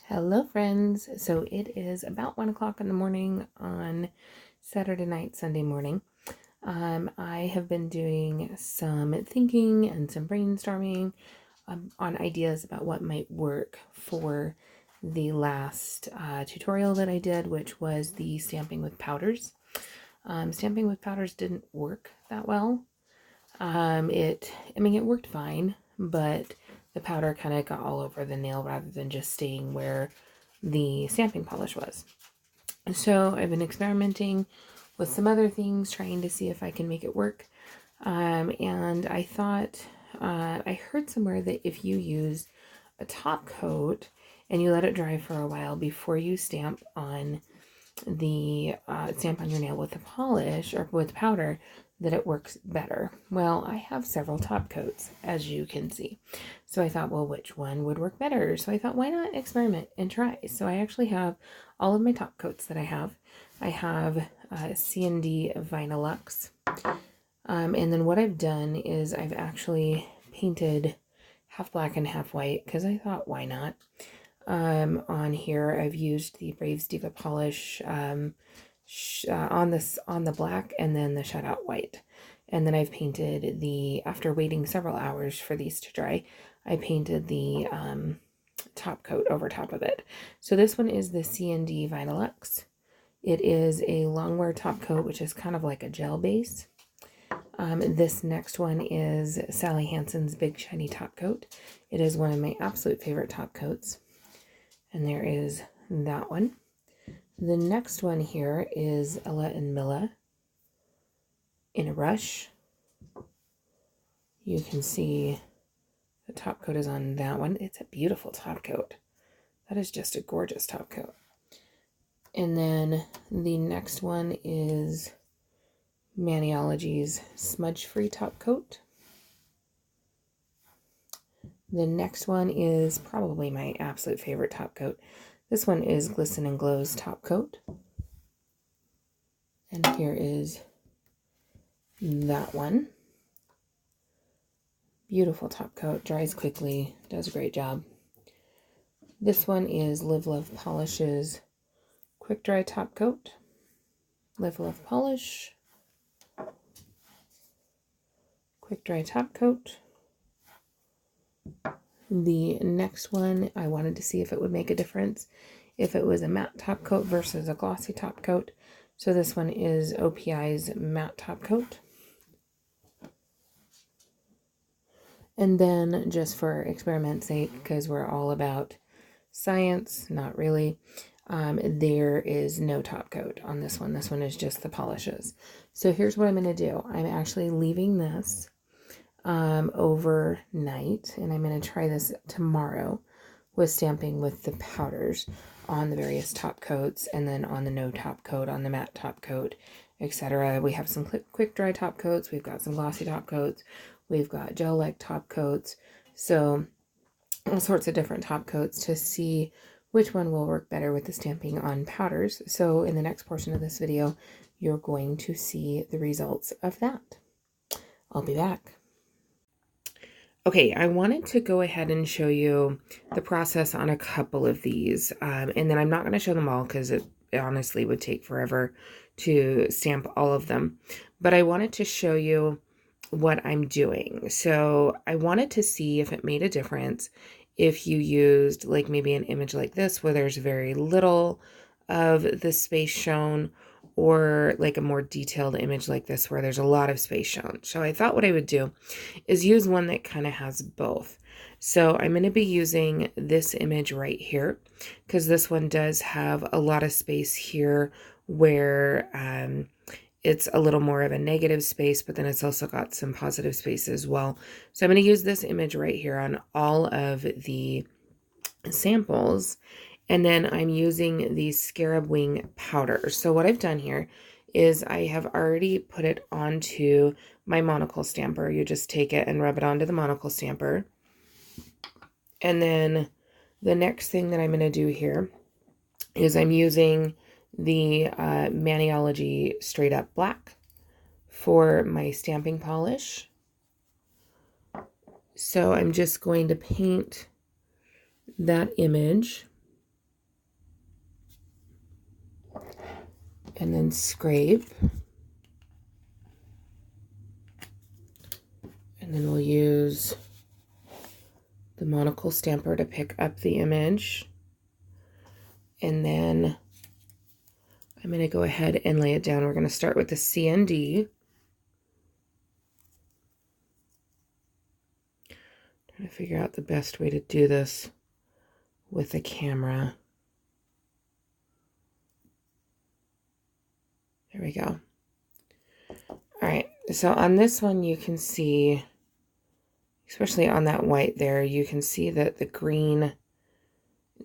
Hello, friends. So it is about 1 o'clock in the morning on Saturday night, Sunday morning. I have been doing some thinking and some brainstorming on ideas about what might work for the last tutorial that I did, which was the stamping with powders. Stamping with powders didn't work that well. It worked fine, but the powder kind of got all over the nail rather than just staying where the stamping polish was. So I've been experimenting with some other things, trying to see if I can make it work. And I thought, I heard somewhere that if you use a top coat and you let it dry for a while before you stamp on your nail with the polish or with powder, that it works better. Well, I have several top coats, as you can see. So I thought, well, which one would work better? So I thought, why not experiment and try? So I actually have all of my top coats that I have. I have C&D Vinylux. And then what I've done is I've actually painted half black and half white because I thought, why not? On here, I've used the Braves Diva polish on the black and then the shutout white. And then I've painted after waiting several hours for these to dry, I painted the top coat over top of it. So this one is the C&D Vinylux. It is a longwear top coat, which is kind of like a gel base. This next one is Sally Hansen's Big Shiny Top Coat. It is one of my absolute favorite top coats. And there is that one. The next one here is Ella and Milla in a Rush. You can see the top coat is on that one. It's a beautiful top coat. That is just a gorgeous top coat. And then the next one is Maniology's Smudge Free Top Coat. The next one is probably my absolute favorite top coat. This one is Glisten and Glow's Top Coat. And here is that one. Beautiful top coat, dries quickly, does a great job. This one is Live Love Polish's Quick Dry Top Coat. Live Love Polish. Quick Dry Top Coat. The next one, I wanted to see if it would make a difference if it was a matte top coat versus a glossy top coat. So this one is OPI's Matte Top Coat. And then just for experiment's sake, because we're all about science, not really, there is no top coat on this one. This one is just the polishes. So here's what I'm going to do. I'm actually leaving this overnight, and I'm going to try this tomorrow with stamping with the powders on the various top coats, and then on the no top coat, on the matte top coat, etc. We have some quick dry top coats, we've got some glossy top coats, we've got gel-like top coats, so all sorts of different top coats to see which one will work better with the stamping on powders. So in the next portion of this video, you're going to see the results of that. I'll be back. Okay, I wanted to go ahead and show you the process on a couple of these, and then I'm not going to show them all because it honestly would take forever to stamp all of them, but I wanted to show you what I'm doing. So I wanted to see if it made a difference if you used like maybe an image like this where there's very little of the space shown, or like a more detailed image like this where there's a lot of space shown. So I thought what I would do is use one that kind of has both. So I'm going to be using this image right here because this one does have a lot of space here where it's a little more of a negative space, but then it's also got some positive space as well. So I'm going to use this image right here on all of the samples. And then I'm using the Scarab Wing powder. So what I've done here is I have already put it onto my monocle stamper. You just take it and rub it onto the monocle stamper. And then the next thing that I'm going to do here is I'm using the Maniology Straight Up Black for my stamping polish. So I'm just going to paint that image and then scrape. And then we'll use the monocle stamper to pick up the image. And then I'm going to go ahead and lay it down. We're going to start with the CND. Trying to figure out the best way to do this with the camera. There we go. All right, so on this one you can see, especially on that white there, you can see that the green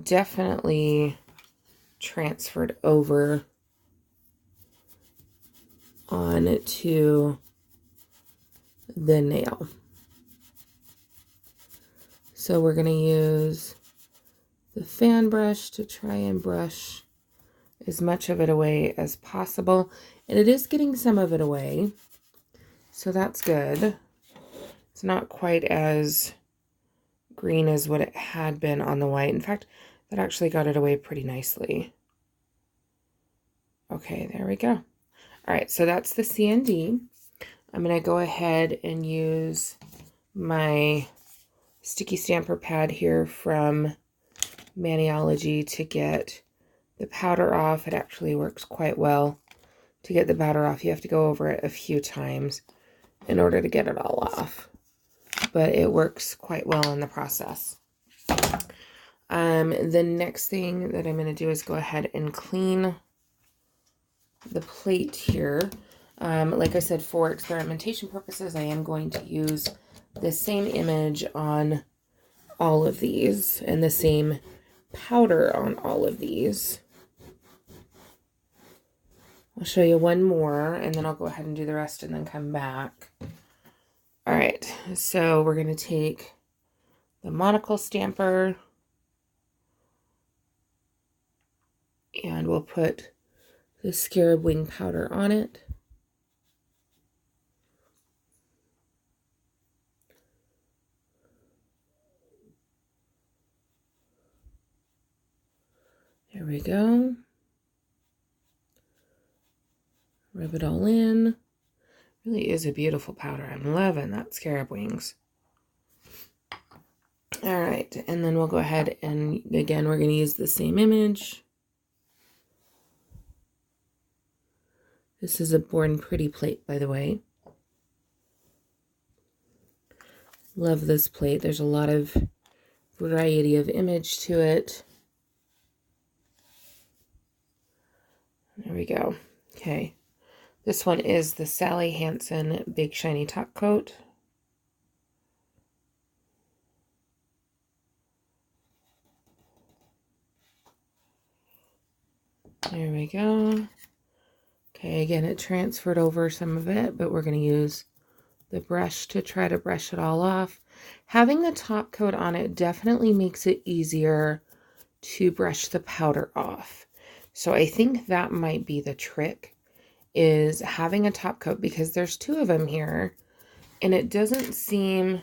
definitely transferred over onto the nail. So we're going to use the fan brush to try and brush as much of it away as possible. And it is getting some of it away, so that's good. It's not quite as green as what it had been on the white. In fact, that actually got it away pretty nicely. Okay, there we go. All right, so that's the CND. I'm going to go ahead and use my sticky stamper pad here from Maniology to get the powder off. It actually works quite well. To get the powder off, you have to go over it a few times in order to get it all off. But it works quite well in the process. The next thing that I'm going to do is go ahead and clean the plate here. Like I said, for experimentation purposes, I am going to use the same image on all of these and the same powder on all of these. I'll show you one more and then I'll go ahead and do the rest and then come back. All right, so we're going to take the monocle stamper and we'll put the scarab wing powder on it. There we go. Rub it all in. Really is a beautiful powder. I'm loving that scarab wings. All right, and then we'll go ahead and again, we're going to use the same image. This is a Born Pretty plate, by the way. Love this plate. There's a lot of variety of image to it. There we go. Okay. This one is the Sally Hansen Big Shiny Top Coat. There we go. Okay, again, it transferred over some of it, but we're going to use the brush to try to brush it all off. Having the top coat on it definitely makes it easier to brush the powder off. So I think that might be the trick, is having a top coat, because there's two of them here and it doesn't seem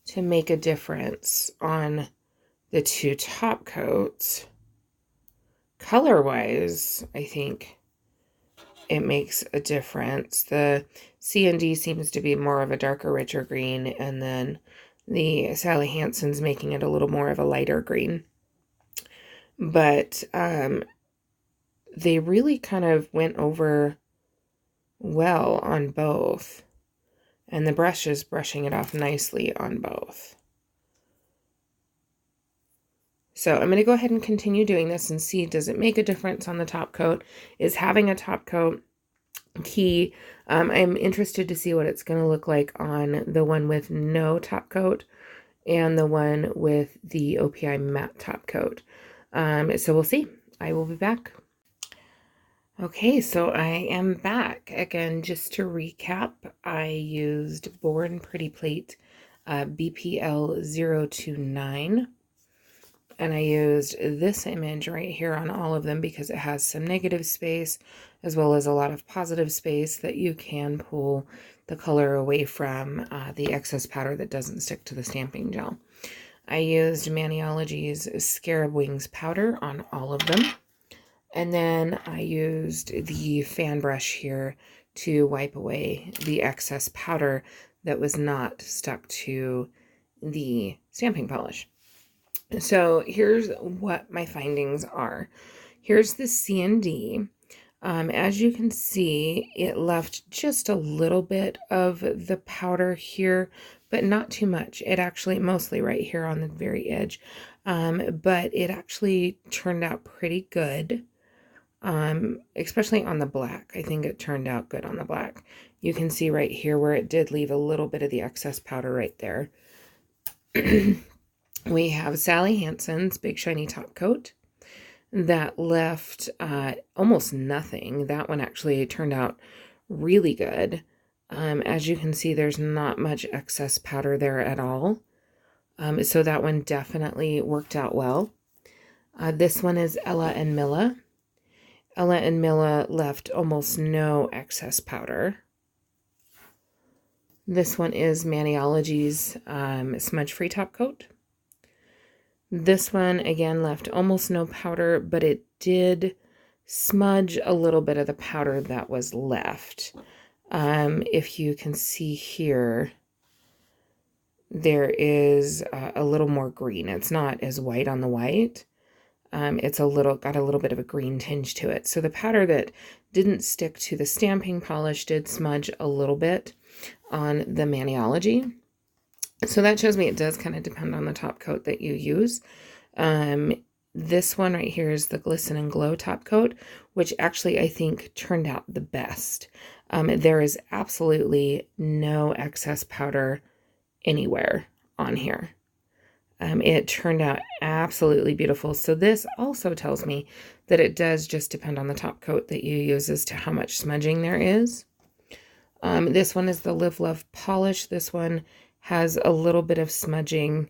to make a difference on the two top coats. Color wise, I think it makes a difference. The CND seems to be more of a darker, richer green, and then the Sally Hansen's making it a little more of a lighter green. But they really kind of went over well on both. And the brush is brushing it off nicely on both. So I'm going to go ahead and continue doing this and see, does it make a difference on the top coat? Is having a top coat key? I'm interested to see what it's going to look like on the one with no top coat and the one with the OPI matte top coat. So we'll see. I will be back. Okay, so I am back. Again, just to recap, I used Born Pretty Plate BPL 029. And I used this image right here on all of them because it has some negative space as well as a lot of positive space that you can pull the color away from the excess powder that doesn't stick to the stamping gel. I used Maniology's Scarab Wings powder on all of them. And then I used the fan brush here to wipe away the excess powder that was not stuck to the stamping polish. So here's what my findings are. Here's the C&D. As you can see, it left just a little bit of the powder here, but not too much. It actually, mostly right here on the very edge, but it actually turned out pretty good, especially on the black. I think it turned out good on the black. You can see right here where it did leave a little bit of the excess powder right there. We have Sally Hansen's Big Shiny Top Coat that left almost nothing. That one actually turned out really good. As you can see, there's not much excess powder there at all. So that one definitely worked out well. This one is Ella and Milla. Ella and Milla left almost no excess powder. This one is Maniology's Smudge Free Top Coat. This one, again, left almost no powder, but it did smudge a little bit of the powder that was left. If you can see here, there is a little more green. It's not as white on the white. It's got a little bit of a green tinge to it. So the powder that didn't stick to the stamping polish did smudge a little bit on the Maniology. So that shows me it does kind of depend on the top coat that you use. This one right here is the Glisten and Glow top coat, which actually I think turned out the best. There is absolutely no excess powder anywhere on here. It turned out absolutely beautiful. So this also tells me that it does just depend on the top coat that you use as to how much smudging there is. This one is the Live Love Polish. This one has a little bit of smudging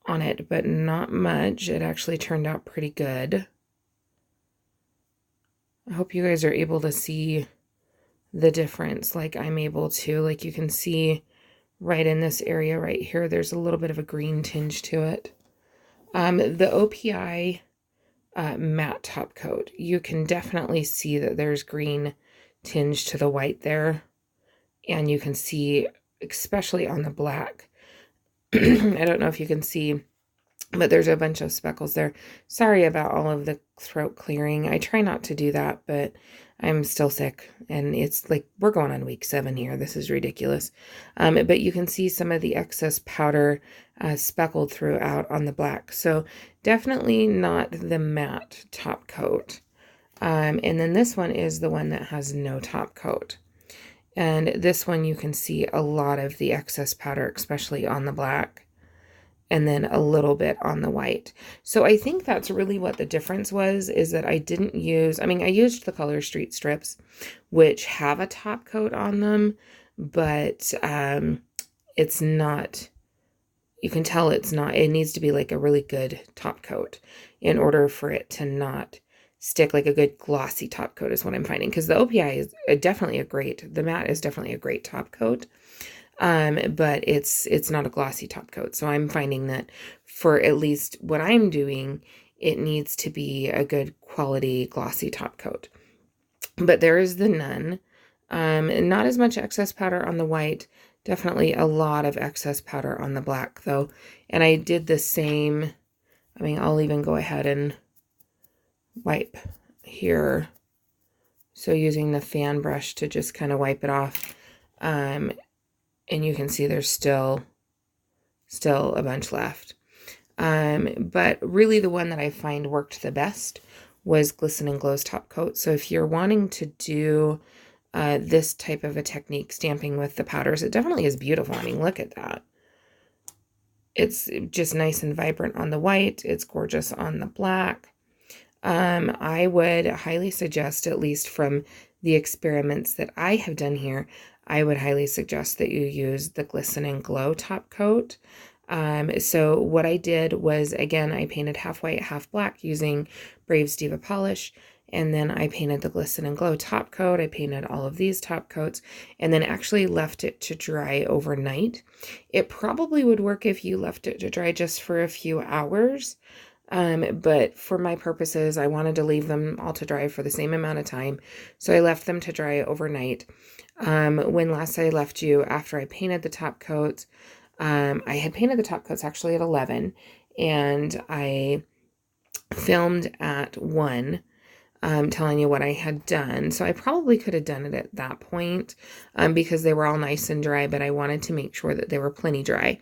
on it, but not much. It actually turned out pretty good. I hope you guys are able to see the difference like I'm able to. Like you can see right in this area right here, there's a little bit of a green tinge to it. The OPI matte top coat, you can definitely see that there's green tinge to the white there. And you can see, especially on the black, I don't know if you can see, but there's a bunch of speckles there. Sorry about all of the throat clearing. I try not to do that, but I'm still sick. And it's like, we're going on week 7 here. This is ridiculous. But you can see some of the excess powder speckled throughout on the black. So definitely not the matte top coat. And then this one is the one that has no top coat. And this one you can see a lot of the excess powder, especially on the black, and then a little bit on the white. So I think that's really what the difference was, is that I didn't use, I used the Color Street strips, which have a top coat on them, but it's not, you can tell it's not, it needs to be like a really good top coat in order for it to not stick. Like a good glossy top coat is what I'm finding, because the OPI is definitely the matte is definitely a great top coat, but it's not a glossy top coat. So I'm finding that for at least what I'm doing, it needs to be a good quality glossy top coat. But there is the Nun, not as much excess powder on the white, definitely a lot of excess powder on the black though. And I did the same, I'll even go ahead and wipe here. So using the fan brush to just kind of wipe it off. And you can see there's still a bunch left. But really the one that I find worked the best was Glisten and Glow's top coat. So if you're wanting to do this type of a technique, stamping with the powders, it definitely is beautiful. Look at that. It's just nice and vibrant on the white. It's gorgeous on the black. I would highly suggest, at least from the experiments that I have done here, I would highly suggest that you use the Glisten and Glow top coat. So what I did was, again, I painted half white, half black using Brave's Diva Polish. And then I painted the Glisten and Glow top coat. I painted all of these top coats and then actually left it to dry overnight. It probably would work if you left it to dry just for a few hours. But for my purposes, I wanted to leave them all to dry for the same amount of time. So I left them to dry overnight. When last I left you, after I painted the top coats, I had painted the top coats actually at 11, and I filmed at 1, telling you what I had done. So I probably could have done it at that point, because they were all nice and dry, but I wanted to make sure that they were plenty dry.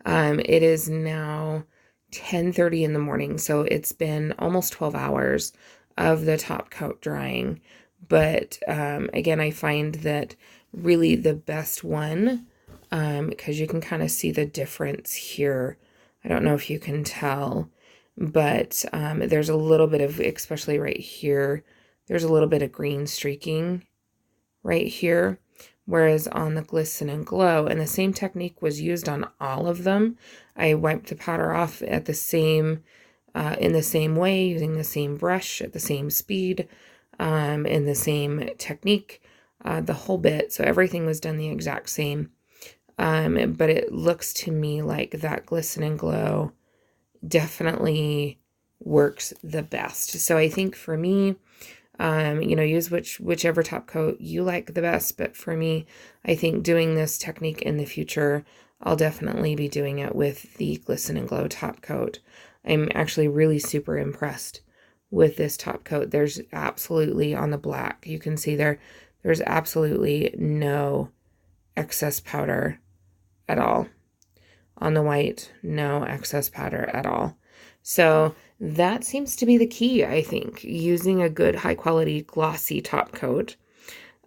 It is now 10:30 in the morning, so it's been almost 12 hours of the top coat drying. But again, I find that really the best one, because you can kind of see the difference here. I don't know if you can tell, but there's a little bit of, especially right here, there's a little bit of green streaking right here. Whereas on the Glisten and Glow, and the same technique was used on all of them, I wiped the powder off at the same, in the same way, using the same brush at the same speed, in the same technique, the whole bit. So everything was done the exact same. But it looks to me like that Glisten and Glow definitely works the best. So I think for me, use whichever top coat you like the best. But for me, I think doing this technique in the future, I'll definitely be doing it with the Glisten and Glow top coat. I'm actually really super impressed with this top coat. There's absolutely, on the black, you can see there's absolutely no excess powder at all. On the white, no excess powder at all. So that seems to be the key, I think, using a good high quality glossy top coat,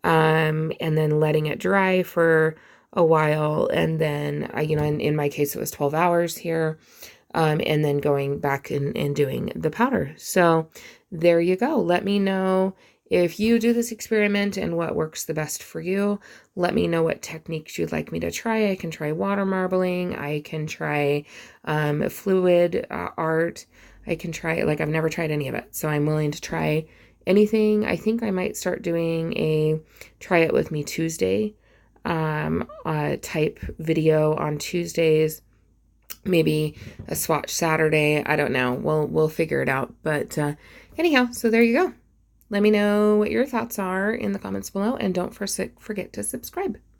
and then letting it dry for a while. And then, in my case, it was 12 hours here, and then going back and doing the powder. So there you go. Let me know if you do this experiment and what works the best for you. Let me know what techniques you'd like me to try. I can try water marbling. I can try fluid art. I can try, I've never tried any of it, so I'm willing to try anything. I think I might start doing a Try It With Me Tuesday type video on Tuesdays. Maybe a swatch Saturday. I don't know. We'll figure it out. But anyhow, so there you go. Let me know what your thoughts are in the comments below, and don't forget to subscribe.